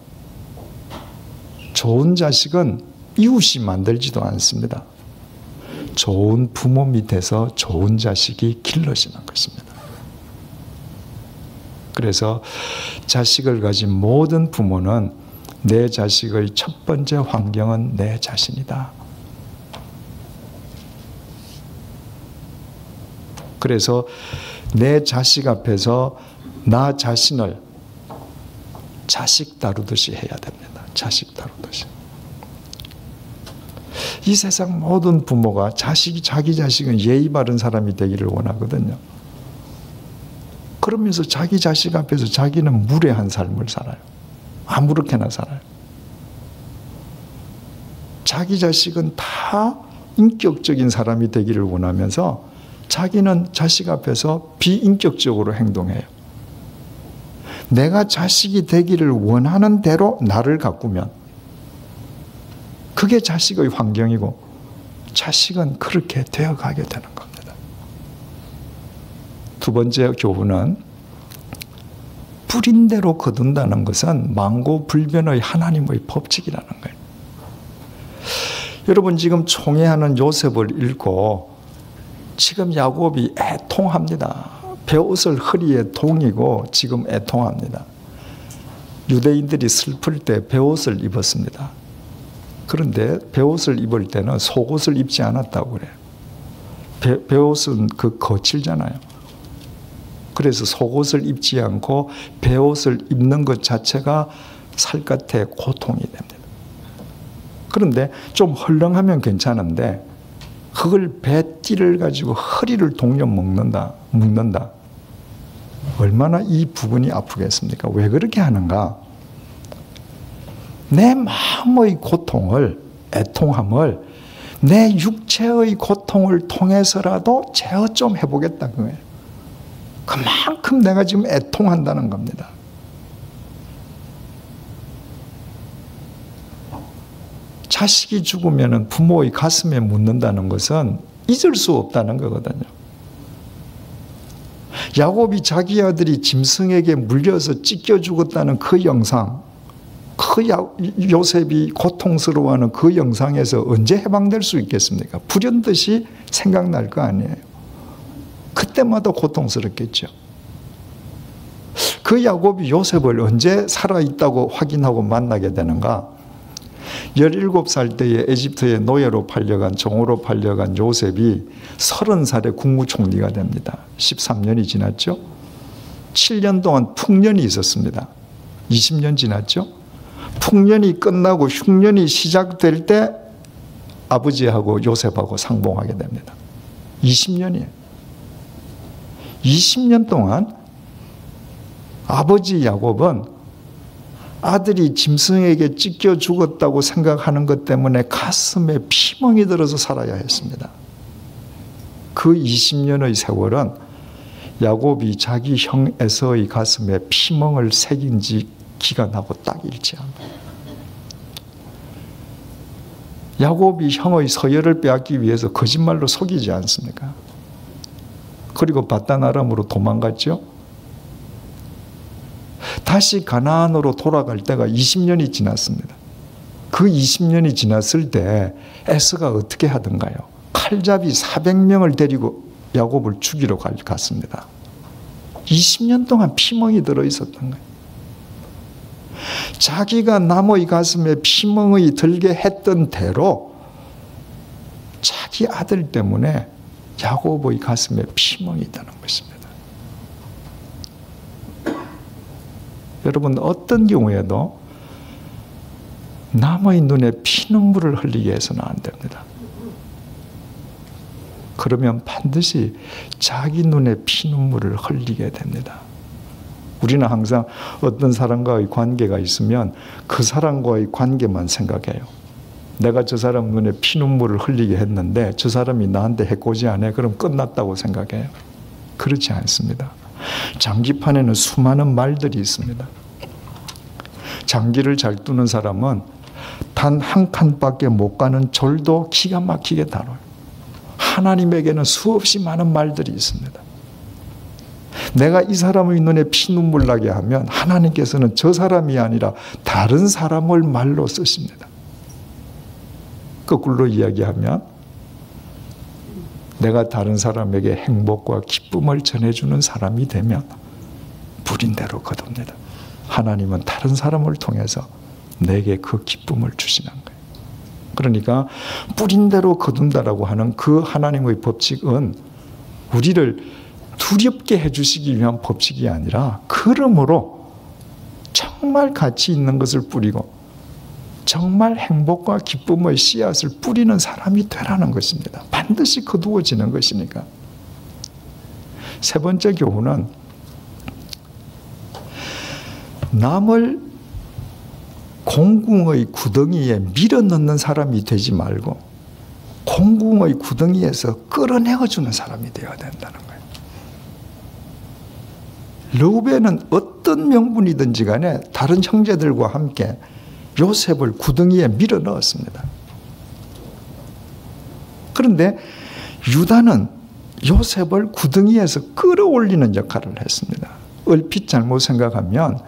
좋은 자식은 이웃이 만들지도 않습니다. 좋은 부모 밑에서 좋은 자식이 길러지는 것입니다. 그래서 자식을 가진 모든 부모는 내 자식의 첫 번째 환경은 내 자신이다. 그래서 내 자식 앞에서 나 자신을 자식 다루듯이 해야 됩니다. 자식 다루듯이. 이 세상 모든 부모가 자기 자식은 예의 바른 사람이 되기를 원하거든요. 그러면서 자기 자식 앞에서 자기는 무례한 삶을 살아요. 아무렇게나 살아요. 자기 자식은 다 인격적인 사람이 되기를 원하면서 자기는 자식 앞에서 비인격적으로 행동해요. 내가 자식이 되기를 원하는 대로 나를 가꾸면 그게 자식의 환경이고 자식은 그렇게 되어가게 되는 겁니다. 두 번째 교훈은 뿌린 대로 거둔다는 것은 망고불변의 하나님의 법칙이라는 거예요. 여러분 지금 총애하는 요셉을 읽고 지금 야곱이 애통합니다. 베옷을 허리에 동이고 지금 애통합니다. 유대인들이 슬플 때 베옷을 입었습니다. 그런데 베옷을 입을 때는 속옷을 입지 않았다고 그래요. 베옷은 거칠잖아요. 그래서 속옷을 입지 않고 베옷을 입는 것 자체가 살갗의 고통이 됩니다. 그런데 좀 헐렁하면 괜찮은데 그걸 배띠를 가지고 허리를 동여 묶는다. 얼마나 이 부분이 아프겠습니까? 왜 그렇게 하는가? 내 마음의 고통을, 애통함을 내 육체의 고통을 통해서라도 제어 좀 해보겠다는 거예요. 그만큼 내가 지금 애통한다는 겁니다. 자식이 죽으면 부모의 가슴에 묻는다는 것은 잊을 수 없다는 거거든요. 야곱이 자기 아들이 짐승에게 물려서 찢겨 죽었다는 그 영상, 요셉이 고통스러워하는 그 영상에서 언제 해방될 수 있겠습니까? 불현듯이 생각날 거 아니에요. 그때마다 고통스럽겠죠. 그 야곱이 요셉을 언제 살아있다고 확인하고 만나게 되는가? 17살 때에 에집트의 노예로 팔려간, 종으로 팔려간 요셉이 30살에 국무총리가 됩니다. 13년이 지났죠. 7년 동안 풍년이 있었습니다. 20년 지났죠. 풍년이 끝나고 흉년이 시작될 때 아버지하고 요셉하고 상봉하게 됩니다. 20년이에요. 20년 동안 아버지 야곱은 아들이 짐승에게 찢겨 죽었다고 생각하는 것 때문에 가슴에 피멍이 들어서 살아야 했습니다. 그 20년의 세월은 야곱이 자기 형 에서의 가슴에 피멍을 새긴 지 기간하고 딱 일치합니다. 야곱이 형의 서열을 빼앗기 위해서 거짓말로 속이지 않습니까? 그리고 바단 아람으로 도망갔죠. 다시 가나안으로 돌아갈 때가 20년이 지났습니다. 그 20년이 지났을 때 에서가 어떻게 하던가요? 칼잡이 400명을 데리고 야곱을 죽이러 갔습니다. 20년 동안 피멍이 들어있었던 거예요. 자기가 남의 가슴에 피멍이 들게 했던 대로 자기 아들 때문에 야곱의 가슴에 피멍이 드는 것입니다. 여러분 어떤 경우에도 남의 눈에 피눈물을 흘리게 해서는 안 됩니다. 그러면 반드시 자기 눈에 피눈물을 흘리게 됩니다. 우리는 항상 어떤 사람과의 관계가 있으면 그 사람과의 관계만 생각해요. 내가 저 사람 눈에 피눈물을 흘리게 했는데 저 사람이 나한테 해코지 안 해. 그럼 끝났다고 생각해요. 그렇지 않습니다. 장기판에는 수많은 말들이 있습니다. 장기를 잘 두는 사람은 단 한 칸밖에 못 가는 절도 기가 막히게 다뤄요. 하나님에게는 수없이 많은 말들이 있습니다. 내가 이 사람의 눈에 피눈물 나게 하면 하나님께서는 저 사람이 아니라 다른 사람을 말로 쓰십니다. 거꾸로 이야기하면 내가 다른 사람에게 행복과 기쁨을 전해주는 사람이 되면 부린 대로 거둡니다. 하나님은 다른 사람을 통해서 내게 그 기쁨을 주시는 거예요. 그러니까 뿌린 대로 거둔다라고 하는 그 하나님의 법칙은 우리를 두렵게 해주시기 위한 법칙이 아니라 그러므로 정말 가치 있는 것을 뿌리고 정말 행복과 기쁨의 씨앗을 뿌리는 사람이 되라는 것입니다. 반드시 거두어지는 것이니까. 세 번째 교훈은 남을 공궁의 구덩이에 밀어넣는 사람이 되지 말고 공궁의 구덩이에서 끌어내어주는 사람이 되어야 된다는 거예요. 르우벤은 어떤 명분이든지 간에 다른 형제들과 함께 요셉을 구덩이에 밀어넣었습니다. 그런데 유다는 요셉을 구덩이에서 끌어올리는 역할을 했습니다. 얼핏 잘못 생각하면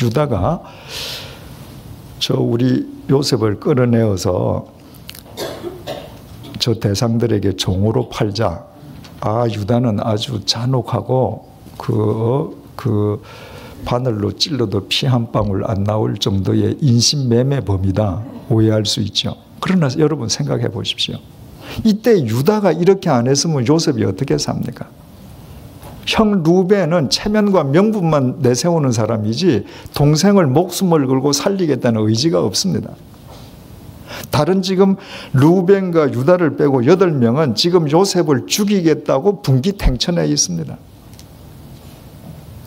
유다가 우리 요셉을 끌어내어서 저 대상들에게 종으로 팔자. 유다는 아주 잔혹하고 그 바늘로 찔러도 피 한 방울 안 나올 정도의 인신매매범이다. 오해할 수 있죠. 그러나 여러분 생각해 보십시오. 이때 유다가 이렇게 안 했으면 요셉이 어떻게 삽니까? 형 루벤은 체면과 명분만 내세우는 사람이지 동생을 목숨을 걸고 살리겠다는 의지가 없습니다. 다른 지금 루벤과 유다를 빼고 8명은 지금 요셉을 죽이겠다고 분기탱천해 있습니다.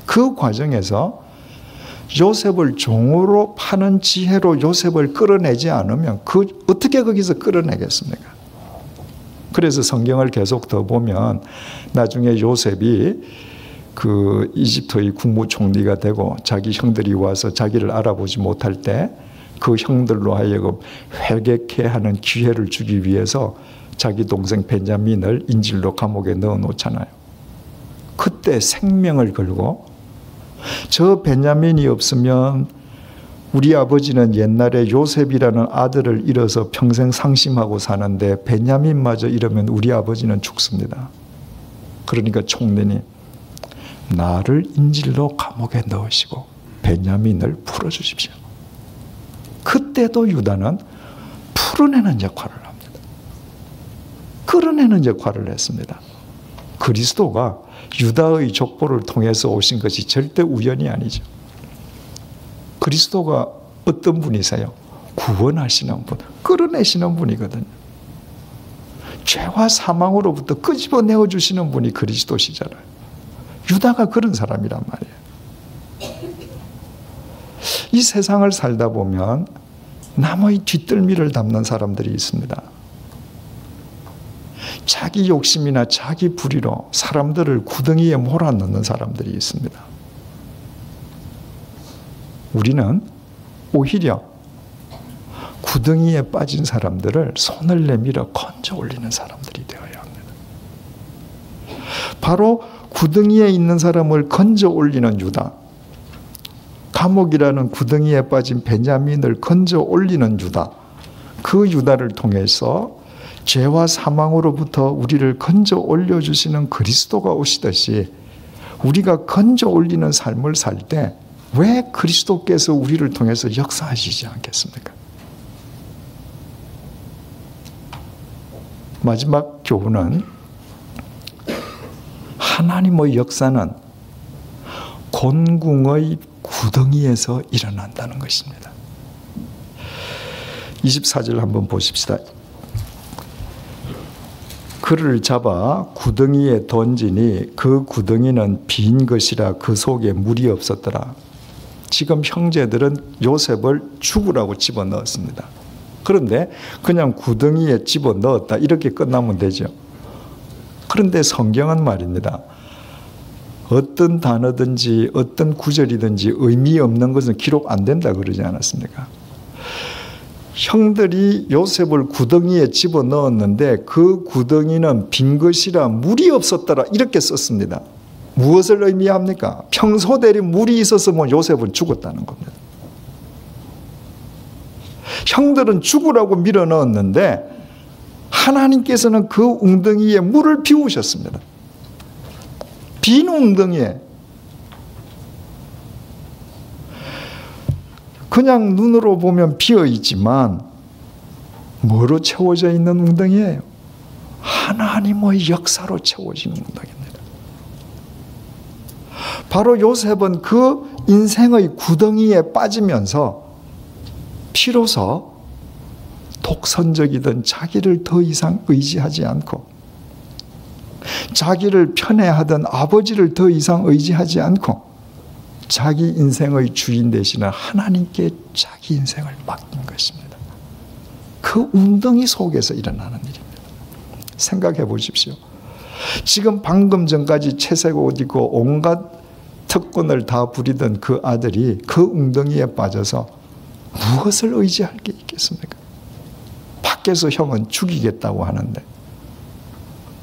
그 과정에서 요셉을 종으로 파는 지혜로 요셉을 끌어내지 않으면 어떻게 거기서 끌어내겠습니까? 그래서 성경을 계속 더 보면 나중에 요셉이 그 이집트의 국무총리가 되고 자기 형들이 와서 자기를 알아보지 못할 때 그 형들로 하여금 회개케 하는 기회를 주기 위해서 자기 동생 벤자민을 인질로 감옥에 넣어 놓잖아요. 그때 생명을 걸고 저 벤자민이 없으면 우리 아버지는 옛날에 요셉이라는 아들을 잃어서 평생 상심하고 사는데 벤야민마저 잃으면 우리 아버지는 죽습니다. 그러니까 총리니 나를 인질로 감옥에 넣으시고 벤야민을 풀어주십시오. 그때도 유다는 풀어내는 역할을 합니다. 끌어내는 역할을 했습니다. 그리스도가 유다의 족보를 통해서 오신 것이 절대 우연이 아니죠. 그리스도가 어떤 분이세요? 구원하시는 분, 끌어내시는 분이거든요. 죄와 사망으로부터 끄집어내어 주시는 분이 그리스도시잖아요. 유다가 그런 사람이란 말이에요. 이 세상을 살다 보면 남의 뒷덜미를 담는 사람들이 있습니다. 자기 욕심이나 자기 불의로 사람들을 구덩이에 몰아넣는 사람들이 있습니다. 우리는 오히려 구덩이에 빠진 사람들을 손을 내밀어 건져 올리는 사람들이 되어야 합니다. 바로 구덩이에 있는 사람을 건져 올리는 유다, 감옥이라는 구덩이에 빠진 벤야민을 건져 올리는 유다, 그 유다를 통해서 죄와 사망으로부터 우리를 건져 올려주시는 그리스도가 오시듯이 우리가 건져 올리는 삶을 살 때 왜 그리스도께서 우리를 통해서 역사하시지 않겠습니까? 마지막 교훈은 하나님의 역사는 곤궁의 구덩이에서 일어난다는 것입니다. 24절 한번 보십시다. 그를 잡아 구덩이에 던지니 그 구덩이는 빈 것이라 그 속에 물이 없었더라. 지금 형제들은 요셉을 죽으라고 집어넣었습니다. 그런데 그냥 구덩이에 집어넣었다 이렇게 끝나면 되죠. 그런데 성경은 말입니다. 어떤 단어든지 어떤 구절이든지 의미 없는 것은 기록 안 된다 그러지 않았습니까? 형들이 요셉을 구덩이에 집어넣었는데 그 구덩이는 빈 것이라 물이 없었더라 이렇게 썼습니다. 무엇을 의미합니까? 평소대로 물이 있었으면 요셉은 죽었다는 겁니다. 형들은 죽으라고 밀어넣었는데 하나님께서는 그 웅덩이에 물을 비우셨습니다. 빈 웅덩이에. 그냥 눈으로 보면 비어있지만 뭐로 채워져 있는 웅덩이에요? 하나님의 역사로 채워지는 웅덩이입니다. 바로 요셉은 그 인생의 구덩이에 빠지면서 비로소 독선적이던 자기를 더 이상 의지하지 않고 자기를 편애하던 아버지를 더 이상 의지하지 않고 자기 인생의 주인 되시는 하나님께 자기 인생을 맡긴 것입니다. 그 웅덩이 속에서 일어나는 일입니다. 생각해 보십시오. 지금 방금 전까지 채색 옷 입고 온갖 특권을 다 부리던 그 아들이 그 웅덩이에 빠져서 무엇을 의지할 게 있겠습니까? 밖에서 형은 죽이겠다고 하는데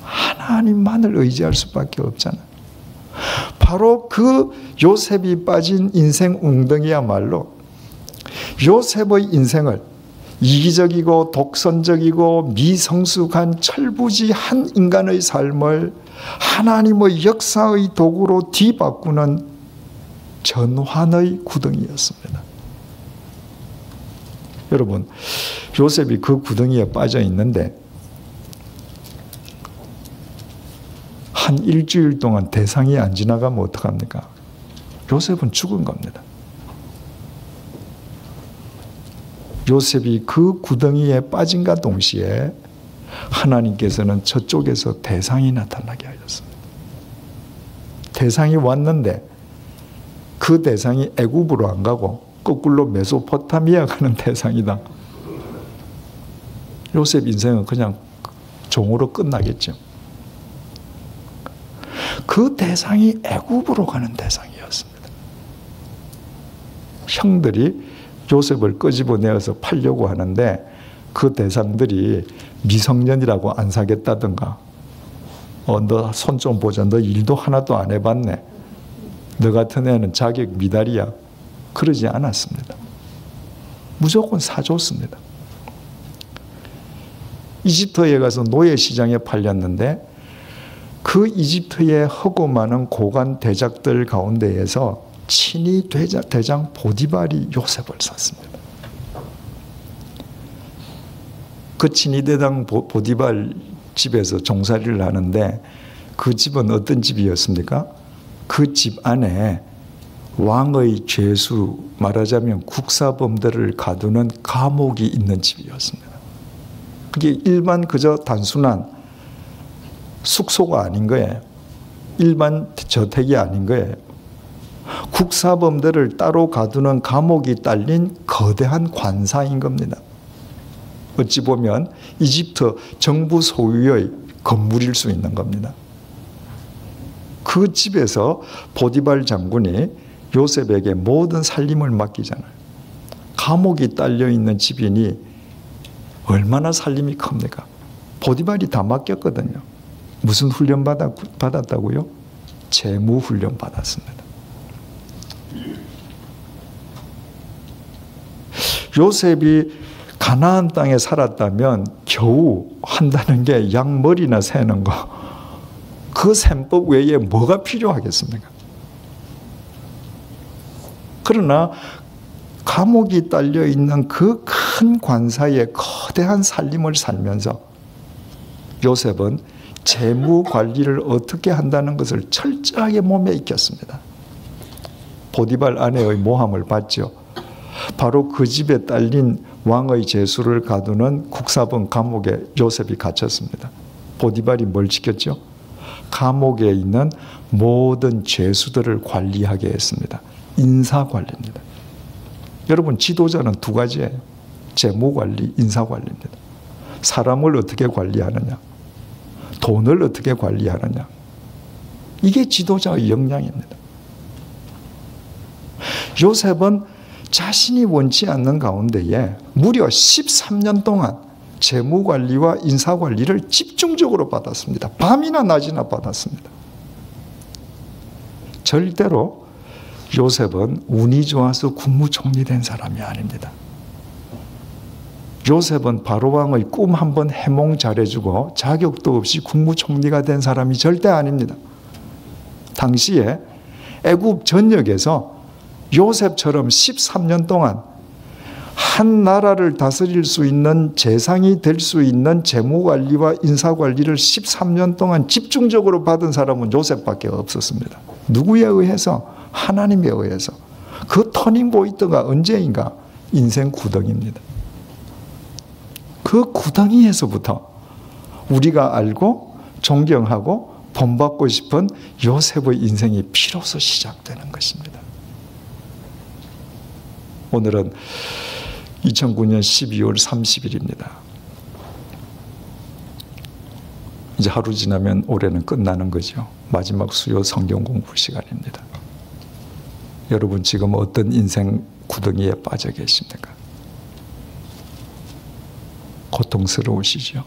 하나님만을 의지할 수밖에 없잖아요. 바로 그 요셉이 빠진 인생 웅덩이야말로 요셉의 인생을 이기적이고 독선적이고 미성숙한 철부지한 인간의 삶을 하나님의 역사의 도구로 뒤바꾸는 전환의 구덩이였습니다. 여러분, 요셉이 그 구덩이에 빠져 있는데 한 일주일 동안 대상이 안 지나가면 어떡합니까? 요셉은 죽은 겁니다. 요셉이 그 구덩이에 빠진과 동시에 하나님께서는 저쪽에서 대상이 나타나게 하셨습니다. 대상이 왔는데 그 대상이 애굽으로 안 가고 거꾸로 메소포타미아 가는 대상이다. 요셉 인생은 그냥 종으로 끝나겠죠. 그 대상이 애굽으로 가는 대상이었습니다. 형들이 요셉을 끄집어내어서 팔려고 하는데 그 대상들이 미성년이라고 안 사겠다든가 너 손 좀 보자. 너 일도 하나도 안 해봤네. 너 같은 애는 자격 미달이야. 그러지 않았습니다. 무조건 사줬습니다. 이집트에 가서 노예시장에 팔렸는데 그 이집트의 허고 많은 고관 대작들 가운데에서 친히 대장 보디발이 요셉을 샀습니다. 그 친히 대장 보디발 집에서 종살이를 하는데 그 집은 어떤 집이었습니까? 그 집 안에 왕의 죄수, 말하자면 국사범들을 가두는 감옥이 있는 집이었습니다. 그게 일반 그저 단순한 숙소가 아닌 거예요. 일반 저택이 아닌 거예요. 국사범들을 따로 가두는 감옥이 딸린 거대한 관사인 겁니다. 어찌 보면 이집트 정부 소유의 건물일 수 있는 겁니다. 그 집에서 보디발 장군이 요셉에게 모든 살림을 맡기잖아요. 감옥이 딸려있는 집이니 얼마나 살림이 큽니까? 보디발이 다 맡겼거든요. 무슨 훈련 받았다고요? 재무 훈련 받았습니다. 요셉이 가나안 땅에 살았다면 겨우 한다는 게 양머리나 세는 거, 그 셈법 외에 뭐가 필요하겠습니까? 그러나 감옥이 딸려있는 그 큰 관사에 거대한 살림을 살면서 요셉은 재무 관리를 어떻게 한다는 것을 철저하게 몸에 익혔습니다. 보디발 아내의 모함을 받죠. 바로 그 집에 딸린 왕의 죄수를 가두는 국사범 감옥에 요셉이 갇혔습니다. 보디발이 뭘 지켰죠? 감옥에 있는 모든 죄수들을 관리하게 했습니다. 인사관리입니다. 여러분, 지도자는 두 가지예요. 재무관리, 인사관리입니다. 사람을 어떻게 관리하느냐, 돈을 어떻게 관리하느냐, 이게 지도자의 역량입니다. 요셉은 자신이 원치 않는 가운데에 무려 13년 동안 재무관리와 인사관리를 집중적으로 받았습니다. 밤이나 낮이나 받았습니다. 절대로 요셉은 운이 좋아서 국무총리 된 사람이 아닙니다. 요셉은 바로왕의 꿈 한번 해몽 잘해주고 자격도 없이 국무총리가 된 사람이 절대 아닙니다. 당시에 애굽 전역에서 요셉처럼 13년 동안 한 나라를 다스릴 수 있는 재상이 될 수 있는 재무관리와 인사관리를 13년 동안 집중적으로 받은 사람은 요셉밖에 없었습니다. 누구에 의해서? 하나님에 의해서. 그 터닝 포인트가 언제인가? 인생 구덩이입니다. 그 구덩이에서부터 우리가 알고 존경하고 본받고 싶은 요셉의 인생이 비로소 시작되는 것입니다. 오늘은 2009년 12월 30일입니다. 이제 하루 지나면 올해는 끝나는 거죠. 마지막 수요 성경 공부 시간입니다. 여러분 지금 어떤 인생 구덩이에 빠져 계십니까? 고통스러우시죠?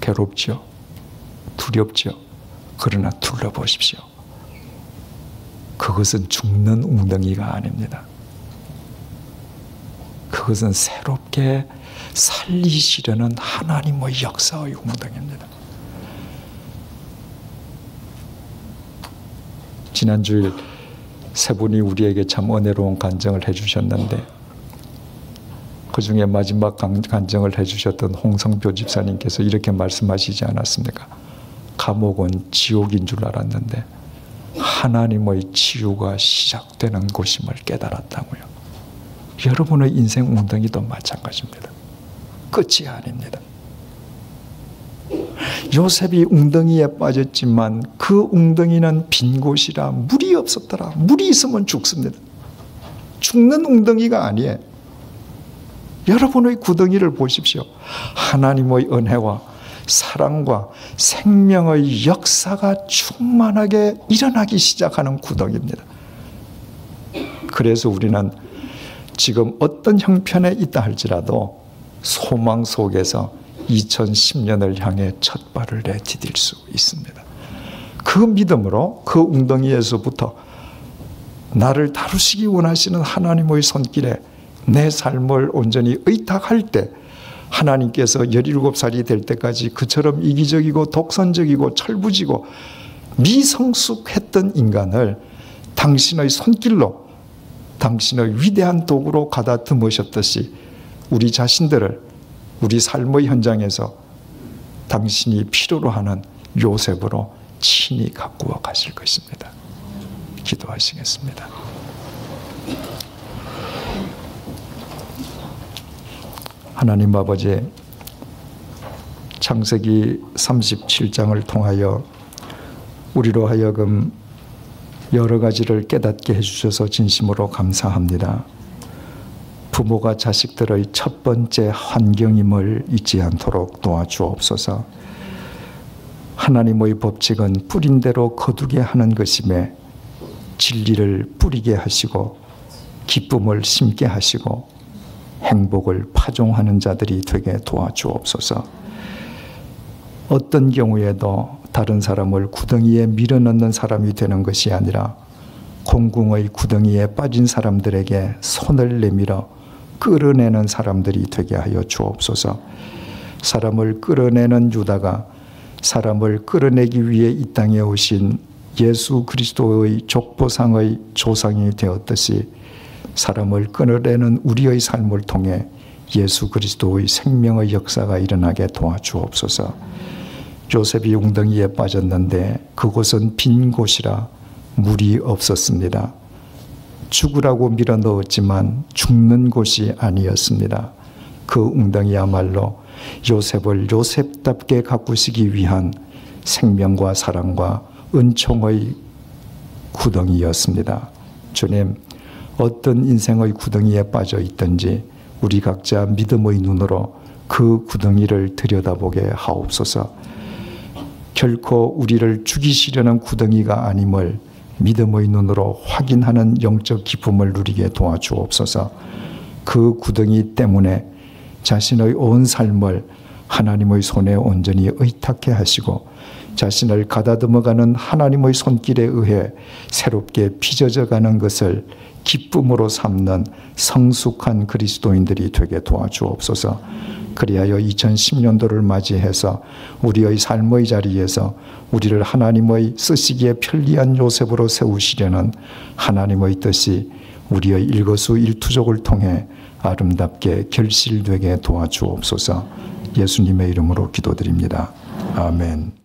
괴롭죠? 두렵죠? 그러나 둘러보십시오. 그것은 죽는 웅덩이가 아닙니다. 그것은 새롭게 살리시려는 하나님의 역사의 웅덩이입니다. 지난주일 세 분이 우리에게 참 은혜로운 간증을 해주셨는데 그 중에 마지막 간증을 해주셨던 홍성표 집사님께서 이렇게 말씀하시지 않았습니까? 감옥은 지옥인 줄 알았는데 하나님의 치유가 시작되는 곳임을 깨달았다고요. 여러분의 인생 웅덩이도 마찬가지입니다. 끝이 아닙니다. 요셉이 웅덩이에 빠졌지만 그 웅덩이는 빈 곳이라 물이 없었더라. 물이 있으면 죽습니다. 죽는 웅덩이가 아니에요. 여러분의 구덩이를 보십시오. 하나님의 은혜와 사랑과 생명의 역사가 충만하게 일어나기 시작하는 구덩이입니다. 그래서 우리는 지금 어떤 형편에 있다 할지라도 소망 속에서 2010년을 향해 첫 발을 내디딜 수 있습니다. 그 믿음으로 그 웅덩이에서부터 나를 다루시기 원하시는 하나님의 손길에 내 삶을 온전히 의탁할 때 하나님께서 17살이 될 때까지 그처럼 이기적이고 독선적이고 철부지고 미성숙했던 인간을 당신의 손길로 당신의 위대한 도구로 가다듬으셨듯이 우리 자신들을 우리 삶의 현장에서 당신이 필요로 하는 요셉으로 친히 가꾸어 가실 것입니다. 기도하시겠습니다. 하나님 아버지, 창세기 37장을 통하여 우리로 하여금 여러 가지를 깨닫게 해주셔서 진심으로 감사합니다. 부모가 자식들의 첫 번째 환경임을 잊지 않도록 도와주옵소서. 하나님의 법칙은 뿌린 대로 거두게 하는 것임에 진리를 뿌리게 하시고 기쁨을 심게 하시고 행복을 파종하는 자들이 되게 도와주옵소서. 어떤 경우에도 다른 사람을 구덩이에 밀어넣는 사람이 되는 것이 아니라 공궁의 구덩이에 빠진 사람들에게 손을 내밀어 끌어내는 사람들이 되게 하여 주옵소서. 사람을 끌어내는 유다가 사람을 끌어내기 위해 이 땅에 오신 예수 그리스도의 족보상의 조상이 되었듯이 사람을 끌어내는 우리의 삶을 통해 예수 그리스도의 생명의 역사가 일어나게 도와주옵소서. 요셉이 웅덩이에 빠졌는데 그곳은 빈 곳이라 물이 없었습니다. 죽으라고 밀어넣었지만 죽는 곳이 아니었습니다. 그 웅덩이야말로 요셉을 요셉답게 가꾸시기 위한 생명과 사랑과 은총의 구덩이였습니다. 주님, 어떤 인생의 구덩이에 빠져 있든지 우리 각자 믿음의 눈으로 그 구덩이를 들여다보게 하옵소서. 결코 우리를 죽이시려는 구덩이가 아님을 믿음의 눈으로 확인하는 영적 기쁨을 누리게 도와주옵소서. 그 구덩이 때문에 자신의 온 삶을 하나님의 손에 온전히 의탁해 하시고 자신을 가다듬어가는 하나님의 손길에 의해 새롭게 빚어져가는 것을 기쁨으로 삼는 성숙한 그리스도인들이 되게 도와주옵소서. 그리하여 2010년도를 맞이해서 우리의 삶의 자리에서 우리를 하나님의 쓰시기에 편리한 요셉으로 세우시려는 하나님의 뜻이 우리의 일거수일투족을 통해 아름답게 결실되게 도와주옵소서. 예수님의 이름으로 기도드립니다. 아멘.